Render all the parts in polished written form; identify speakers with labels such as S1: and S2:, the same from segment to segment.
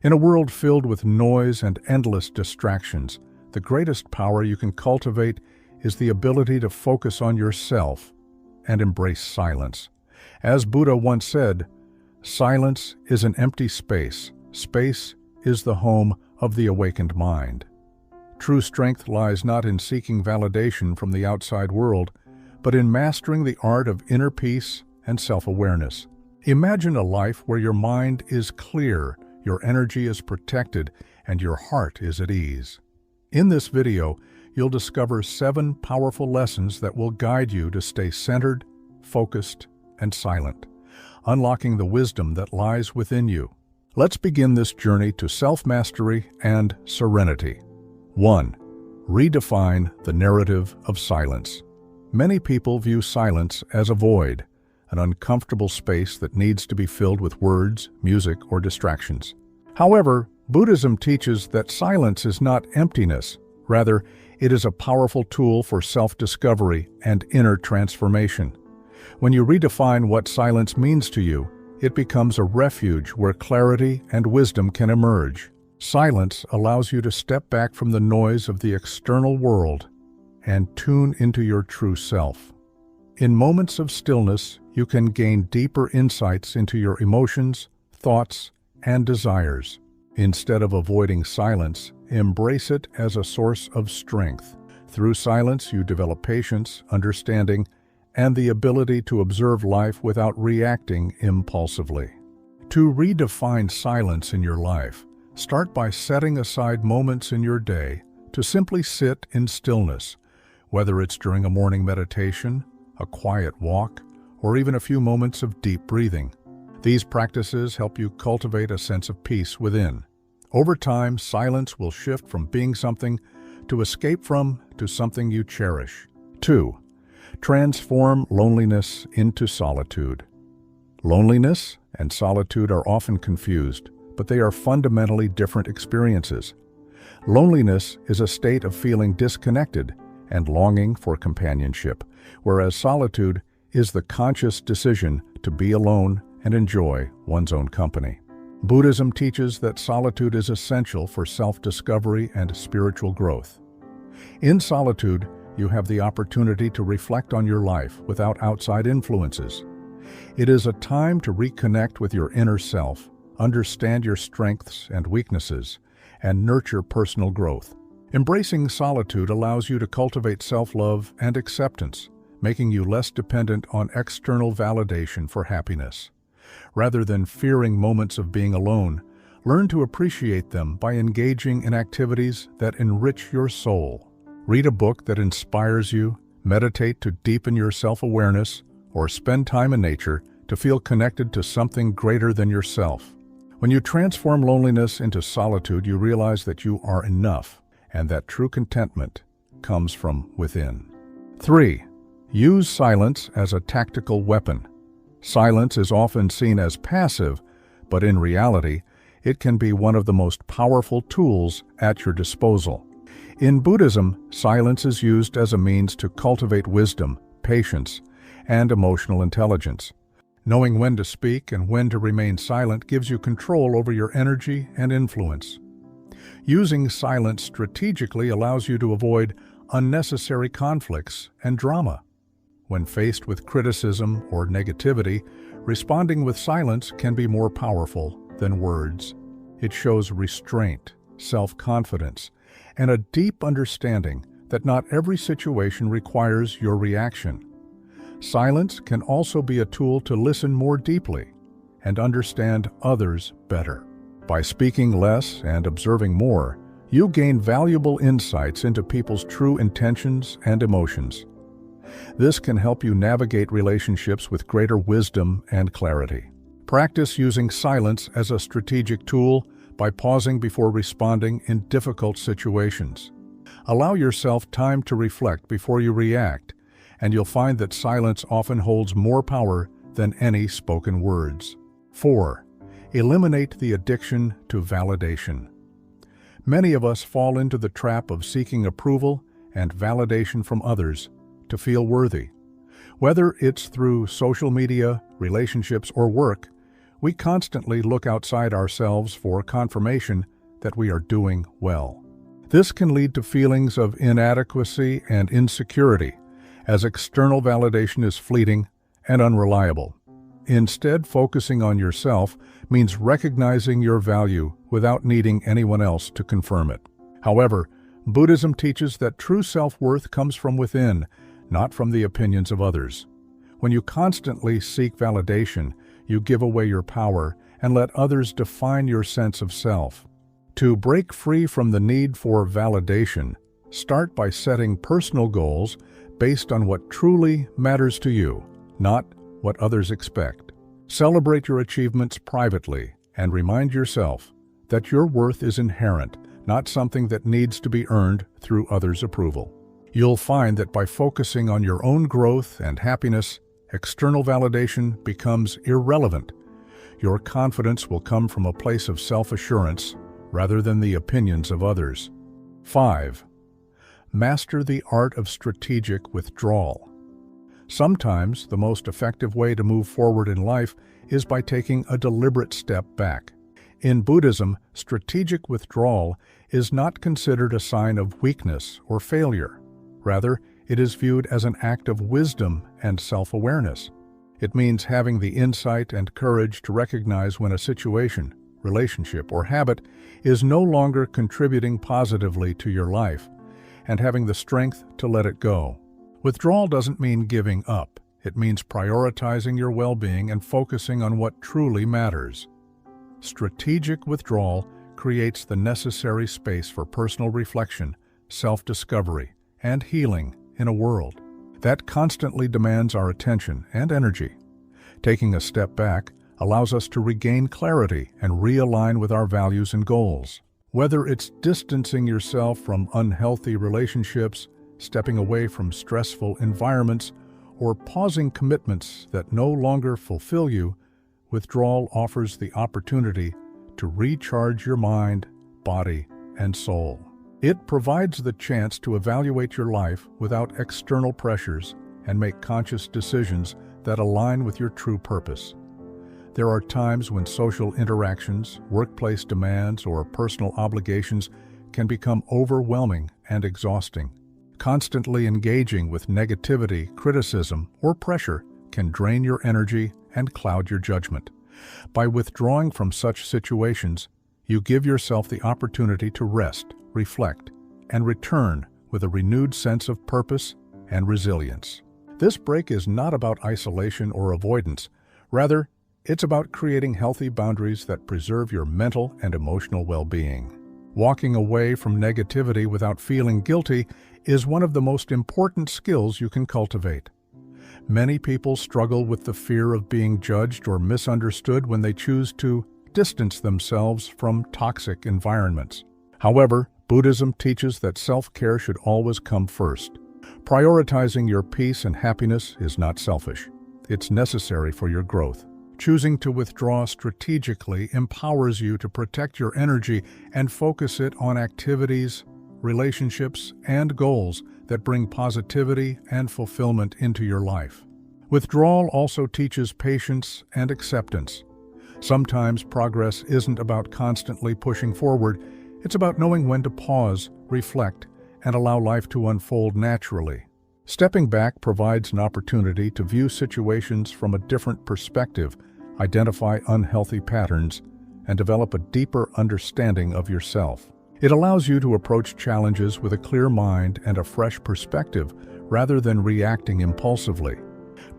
S1: In a world filled with noise and endless distractions, the greatest power you can cultivate is the ability to focus on yourself and embrace silence. As Buddha once said, "Silence is an empty space. Space is the home of the awakened mind." True strength lies not in seeking validation from the outside world, but in mastering the art of inner peace and self-awareness. Imagine a life where your mind is clear, your energy is protected, and your heart is at ease. In this video, you'll discover 7 powerful lessons that will guide you to stay centered, focused, and silent, unlocking the wisdom that lies within you. Let's begin this journey to self-mastery and serenity. 1. Redefine the narrative of silence. Many people view silence as a void, an uncomfortable space that needs to be filled with words, music, or distractions. However, Buddhism teaches that silence is not emptiness. Rather, it is a powerful tool for self-discovery and inner transformation. When you redefine what silence means to you, it becomes a refuge where clarity and wisdom can emerge. Silence allows you to step back from the noise of the external world and tune into your true self. In moments of stillness, you can gain deeper insights into your emotions, thoughts, and desires. Instead of avoiding silence, embrace it as a source of strength. Through silence, you develop patience, understanding, and the ability to observe life without reacting impulsively. To redefine silence in your life, start by setting aside moments in your day to simply sit in stillness, whether it's during a morning meditation, a quiet walk, or even a few moments of deep breathing. These practices help you cultivate a sense of peace within. Over time, silence will shift from being something to escape from to something you cherish. 2. Transform loneliness into solitude. Loneliness and solitude are often confused, but they are fundamentally different experiences. Loneliness is a state of feeling disconnected and longing for companionship, whereas solitude is the conscious decision to be alone and enjoy one's own company. Buddhism teaches that solitude is essential for self-discovery and spiritual growth. In solitude, you have the opportunity to reflect on your life without outside influences. It is a time to reconnect with your inner self, understand your strengths and weaknesses, and nurture personal growth. Embracing solitude allows you to cultivate self-love and acceptance, making you less dependent on external validation for happiness. Rather than fearing moments of being alone, learn to appreciate them by engaging in activities that enrich your soul. Read a book that inspires you, meditate to deepen your self-awareness, or spend time in nature to feel connected to something greater than yourself. When you transform loneliness into solitude, you realize that you are enough, and that true contentment comes from within. 3. Use silence as a tactical weapon. Silence is often seen as passive, but in reality, it can be one of the most powerful tools at your disposal. In Buddhism, silence is used as a means to cultivate wisdom, patience, and emotional intelligence. Knowing when to speak and when to remain silent gives you control over your energy and influence. Using silence strategically allows you to avoid unnecessary conflicts and drama. When faced with criticism or negativity, responding with silence can be more powerful than words. It shows restraint, self-confidence, and a deep understanding that not every situation requires your reaction. Silence can also be a tool to listen more deeply and understand others better. By speaking less and observing more, you gain valuable insights into people's true intentions and emotions. This can help you navigate relationships with greater wisdom and clarity. Practice using silence as a strategic tool by pausing before responding in difficult situations. Allow yourself time to reflect before you react, and you'll find that silence often holds more power than any spoken words. 4. Eliminate the addiction to validation. Many of us fall into the trap of seeking approval and validation from others to feel worthy. Whether it's through social media, relationships, or work, We constantly look outside ourselves for confirmation that we are doing well. This can lead to feelings of inadequacy and insecurity, as external validation is fleeting and unreliable. Instead, focusing on yourself means recognizing your value without needing anyone else to confirm it. However, Buddhism teaches that true self-worth comes from within, not from the opinions of others. When you constantly seek validation, you give away your power and let others define your sense of self. To break free from the need for validation, start by setting personal goals based on what truly matters to you, not what others expect. Celebrate your achievements privately and remind yourself that your worth is inherent, not something that needs to be earned through others' approval. You'll find that by focusing on your own growth and happiness, external validation becomes irrelevant. Your confidence will come from a place of self-assurance rather than the opinions of others. 5. Master the art of strategic withdrawal. Sometimes the most effective way to move forward in life is by taking a deliberate step back. In Buddhism, strategic withdrawal is not considered a sign of weakness or failure. Rather, it is viewed as an act of wisdom and self-awareness. It means having the insight and courage to recognize when a situation, relationship, or habit is no longer contributing positively to your life, and having the strength to let it go. Withdrawal doesn't mean giving up. It means prioritizing your well-being and focusing on what truly matters. Strategic withdrawal creates the necessary space for personal reflection, self-discovery, and healing in a world that constantly demands our attention and energy. Taking a step back allows us to regain clarity and realign with our values and goals. Whether it's distancing yourself from unhealthy relationships, stepping away from stressful environments, or pausing commitments that no longer fulfill you, withdrawal offers the opportunity to recharge your mind, body, and soul. It provides the chance to evaluate your life without external pressures and make conscious decisions that align with your true purpose. There are times when social interactions, workplace demands, or personal obligations can become overwhelming and exhausting. Constantly engaging with negativity, criticism, or pressure can drain your energy and cloud your judgment. By withdrawing from such situations, you give yourself the opportunity to rest, reflect, and return with a renewed sense of purpose and resilience. This break is not about isolation or avoidance. Rather, it's about creating healthy boundaries that preserve your mental and emotional well-being. Walking away from negativity without feeling guilty is one of the most important skills you can cultivate. Many people struggle with the fear of being judged or misunderstood when they choose to distance themselves from toxic environments. However, Buddhism teaches that self-care should always come first. Prioritizing your peace and happiness is not selfish. It's necessary for your growth. Choosing to withdraw strategically empowers you to protect your energy and focus it on activities, relationships, and goals that bring positivity and fulfillment into your life. Withdrawal also teaches patience and acceptance. Sometimes progress isn't about constantly pushing forward. It's about knowing when to pause, reflect, and allow life to unfold naturally. Stepping back provides an opportunity to view situations from a different perspective, identify unhealthy patterns, and develop a deeper understanding of yourself. It allows you to approach challenges with a clear mind and a fresh perspective rather than reacting impulsively.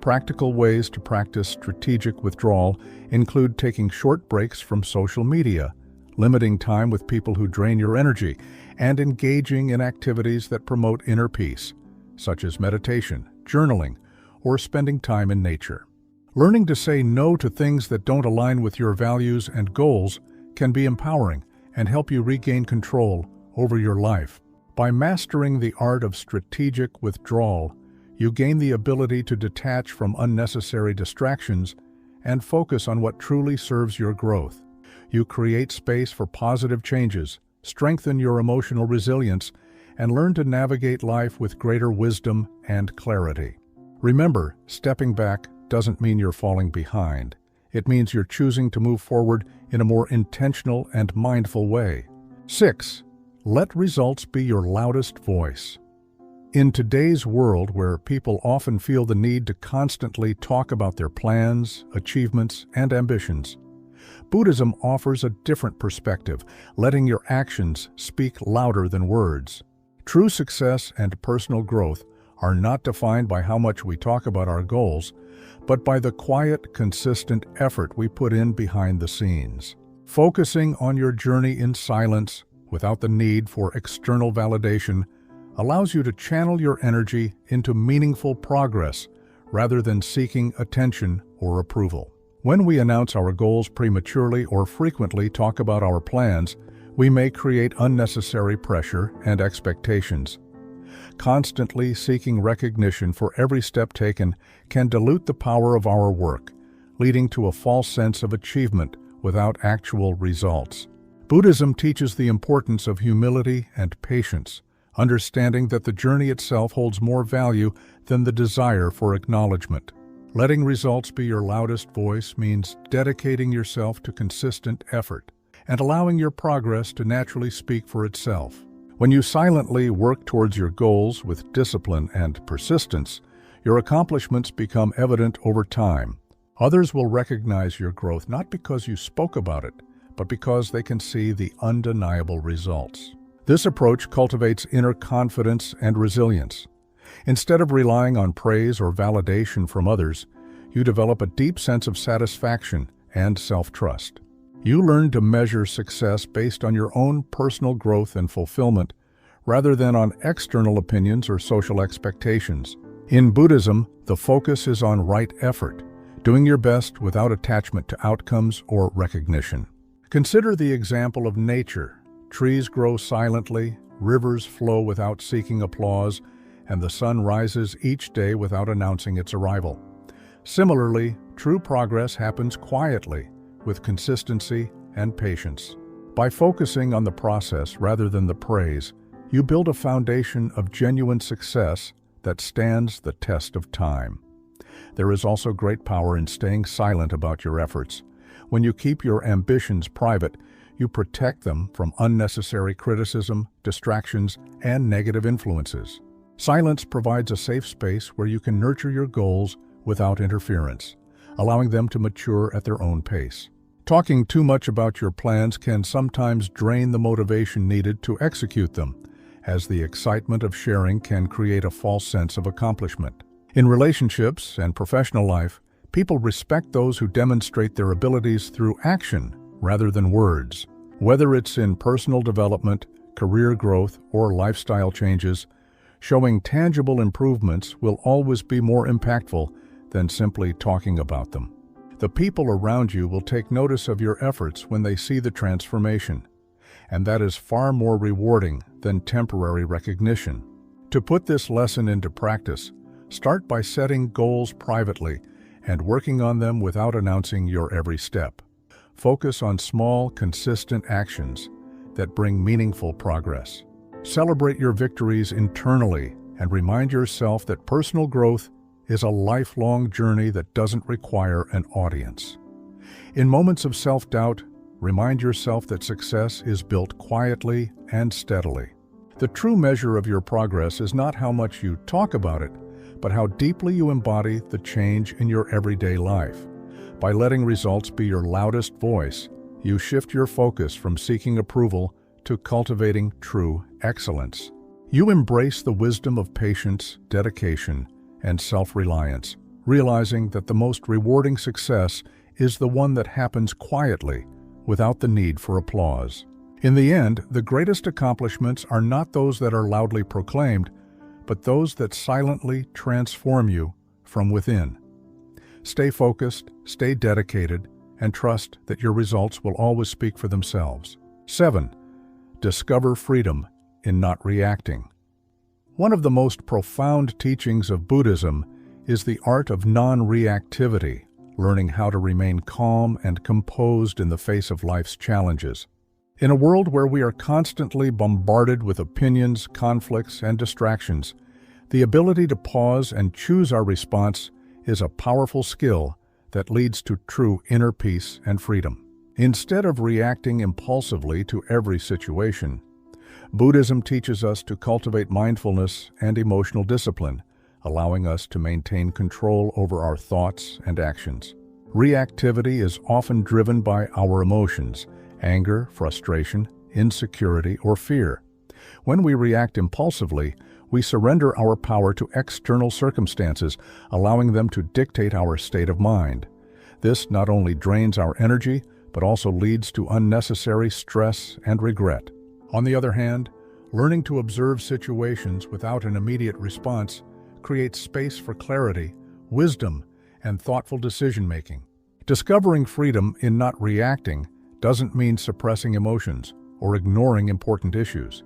S1: Practical ways to practice strategic withdrawal include taking short breaks from social media, limiting time with people who drain your energy, and engaging in activities that promote inner peace, such as meditation, journaling, or spending time in nature. Learning to say no to things that don't align with your values and goals can be empowering and help you regain control over your life. By mastering the art of strategic withdrawal, you gain the ability to detach from unnecessary distractions and focus on what truly serves your growth. You create space for positive changes, strengthen your emotional resilience, and learn to navigate life with greater wisdom and clarity. Remember, stepping back doesn't mean you're falling behind. It means you're choosing to move forward in a more intentional and mindful way. 6. Let results be your loudest voice. In today's world where people often feel the need to constantly talk about their plans, achievements, and ambitions, Buddhism offers a different perspective, letting your actions speak louder than words. True success and personal growth are not defined by how much we talk about our goals, but by the quiet, consistent effort we put in behind the scenes. Focusing on your journey in silence, without the need for external validation, allows you to channel your energy into meaningful progress rather than seeking attention or approval. When we announce our goals prematurely or frequently talk about our plans, we may create unnecessary pressure and expectations. Constantly seeking recognition for every step taken can dilute the power of our work, leading to a false sense of achievement without actual results. Buddhism teaches the importance of humility and patience, understanding that the journey itself holds more value than the desire for acknowledgement. Letting results be your loudest voice means dedicating yourself to consistent effort and allowing your progress to naturally speak for itself. When you silently work towards your goals with discipline and persistence, your accomplishments become evident over time. Others will recognize your growth not because you spoke about it, but because they can see the undeniable results. This approach cultivates inner confidence and resilience. Instead of relying on praise or validation from others, you develop a deep sense of satisfaction and self-trust. You learn to measure success based on your own personal growth and fulfillment, rather than on external opinions or social expectations. In Buddhism, the focus is on right effort, doing your best without attachment to outcomes or recognition. Consider the example of nature. Trees grow silently, rivers flow without seeking applause, and the sun rises each day without announcing its arrival. Similarly, true progress happens quietly, with consistency and patience. By focusing on the process rather than the praise, you build a foundation of genuine success that stands the test of time. There is also great power in staying silent about your efforts. When you keep your ambitions private, you protect them from unnecessary criticism, distractions, and negative influences. Silence provides a safe space where you can nurture your goals without interference, allowing them to mature at their own pace. Talking too much about your plans can sometimes drain the motivation needed to execute them, as the excitement of sharing can create a false sense of accomplishment. In relationships and professional life, people respect those who demonstrate their abilities through action rather than words. Whether it's in personal development, career growth, or lifestyle changes, showing tangible improvements will always be more impactful than simply talking about them. The people around you will take notice of your efforts when they see the transformation, and that is far more rewarding than temporary recognition. To put this lesson into practice, start by setting goals privately and working on them without announcing your every step. Focus on small, consistent actions that bring meaningful progress. Celebrate your victories internally and remind yourself that personal growth is a lifelong journey that doesn't require an audience. In moments of self-doubt, remind yourself that success is built quietly and steadily. The true measure of your progress is not how much you talk about it, but how deeply you embody the change in your everyday life. By letting results be your loudest voice, you shift your focus from seeking approval to cultivating true excellence. You embrace the wisdom of patience, dedication, and self-reliance, realizing that the most rewarding success is the one that happens quietly, without the need for applause. In the end, the greatest accomplishments are not those that are loudly proclaimed, but those that silently transform you from within. Stay focused, stay dedicated, and trust that your results will always speak for themselves. 7. Discover freedom in not reacting. One of the most profound teachings of Buddhism is the art of non-reactivity, learning how to remain calm and composed in the face of life's challenges. In a world where we are constantly bombarded with opinions, conflicts, and distractions, the ability to pause and choose our response is a powerful skill that leads to true inner peace and freedom. Instead of reacting impulsively to every situation, Buddhism teaches us to cultivate mindfulness and emotional discipline, allowing us to maintain control over our thoughts and actions. Reactivity is often driven by our emotions: anger, frustration, insecurity, or fear. When we react impulsively, we surrender our power to external circumstances, allowing them to dictate our state of mind. This not only drains our energy, but also leads to unnecessary stress and regret. On the other hand, learning to observe situations without an immediate response creates space for clarity, wisdom, and thoughtful decision-making. Discovering freedom in not reacting doesn't mean suppressing emotions or ignoring important issues.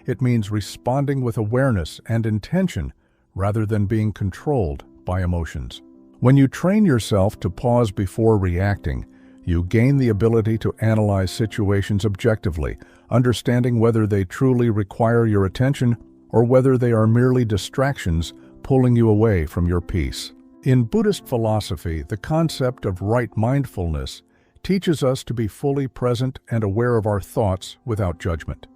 S1: It means responding with awareness and intention rather than being controlled by emotions. When you train yourself to pause before reacting, you gain the ability to analyze situations objectively, understanding whether they truly require your attention or whether they are merely distractions pulling you away from your peace. In Buddhist philosophy, the concept of right mindfulness teaches us to be fully present and aware of our thoughts without judgment.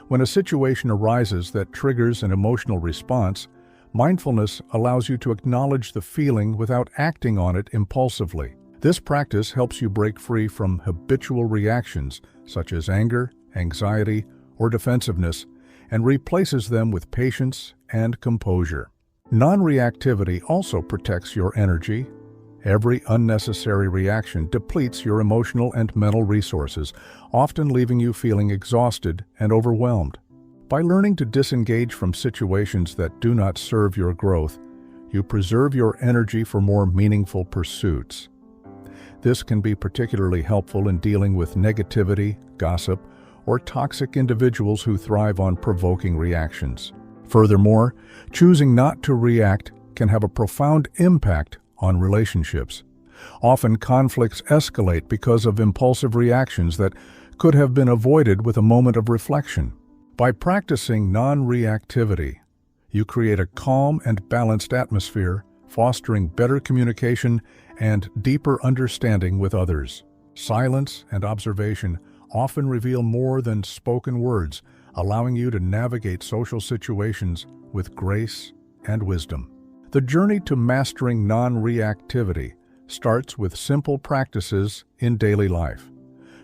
S1: When a situation arises that triggers an emotional response, mindfulness allows you to acknowledge the feeling without acting on it impulsively. This practice helps you break free from habitual reactions such as anger, anxiety, or defensiveness, and replaces them with patience and composure. Non-reactivity also protects your energy. Every unnecessary reaction depletes your emotional and mental resources, often leaving you feeling exhausted and overwhelmed. By learning to disengage from situations that do not serve your growth, you preserve your energy for more meaningful pursuits. This can be particularly helpful in dealing with negativity, gossip, or toxic individuals who thrive on provoking reactions. Furthermore, choosing not to react can have a profound impact on relationships. Often conflicts escalate because of impulsive reactions that could have been avoided with a moment of reflection. By practicing non-reactivity, you create a calm and balanced atmosphere, fostering better communication and deeper understanding with others. Silence and observation often reveal more than spoken words, allowing you to navigate social situations with grace and wisdom. The journey to mastering non-reactivity starts with simple practices in daily life.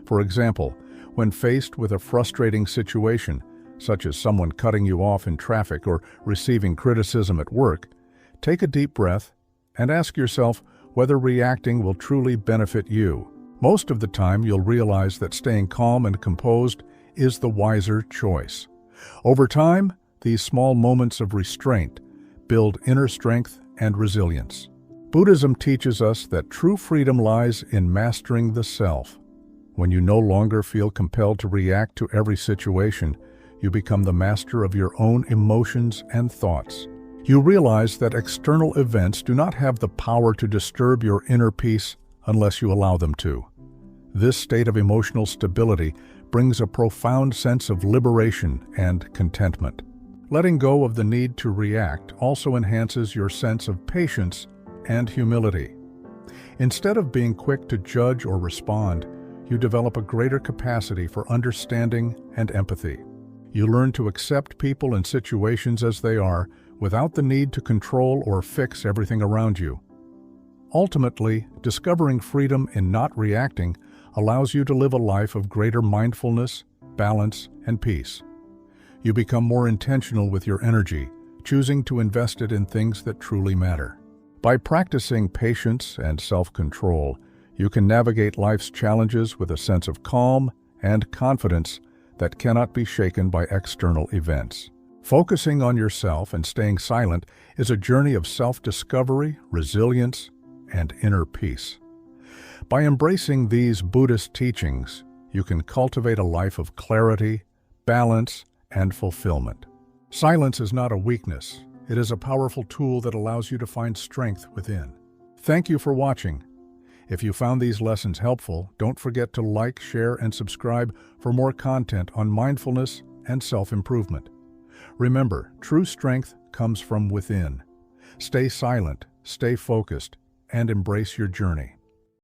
S1: For example, when faced with a frustrating situation, such as someone cutting you off in traffic or receiving criticism at work, take a deep breath and ask yourself whether reacting will truly benefit you. Most of the time, you'll realize that staying calm and composed is the wiser choice. Over time, these small moments of restraint build inner strength and resilience. Buddhism teaches us that true freedom lies in mastering the self. When you no longer feel compelled to react to every situation, you become the master of your own emotions and thoughts. You realize that external events do not have the power to disturb your inner peace unless you allow them to. This state of emotional stability brings a profound sense of liberation and contentment. Letting go of the need to react also enhances your sense of patience and humility. Instead of being quick to judge or respond, you develop a greater capacity for understanding and empathy. You learn to accept people and situations as they are without the need to control or fix everything around you. Ultimately, discovering freedom in not reacting allows you to live a life of greater mindfulness, balance, and peace. You become more intentional with your energy, choosing to invest it in things that truly matter. By practicing patience and self-control, you can navigate life's challenges with a sense of calm and confidence that cannot be shaken by external events. Focusing on yourself and staying silent is a journey of self-discovery, resilience, and inner peace. By embracing these Buddhist teachings, you can cultivate a life of clarity, balance, and fulfillment. Silence is not a weakness. It is a powerful tool that allows you to find strength within. Thank you for watching. If you found these lessons helpful, don't forget to like, share, and subscribe for more content on mindfulness and self-improvement. Remember, true strength comes from within. Stay silent, stay focused, and embrace your journey.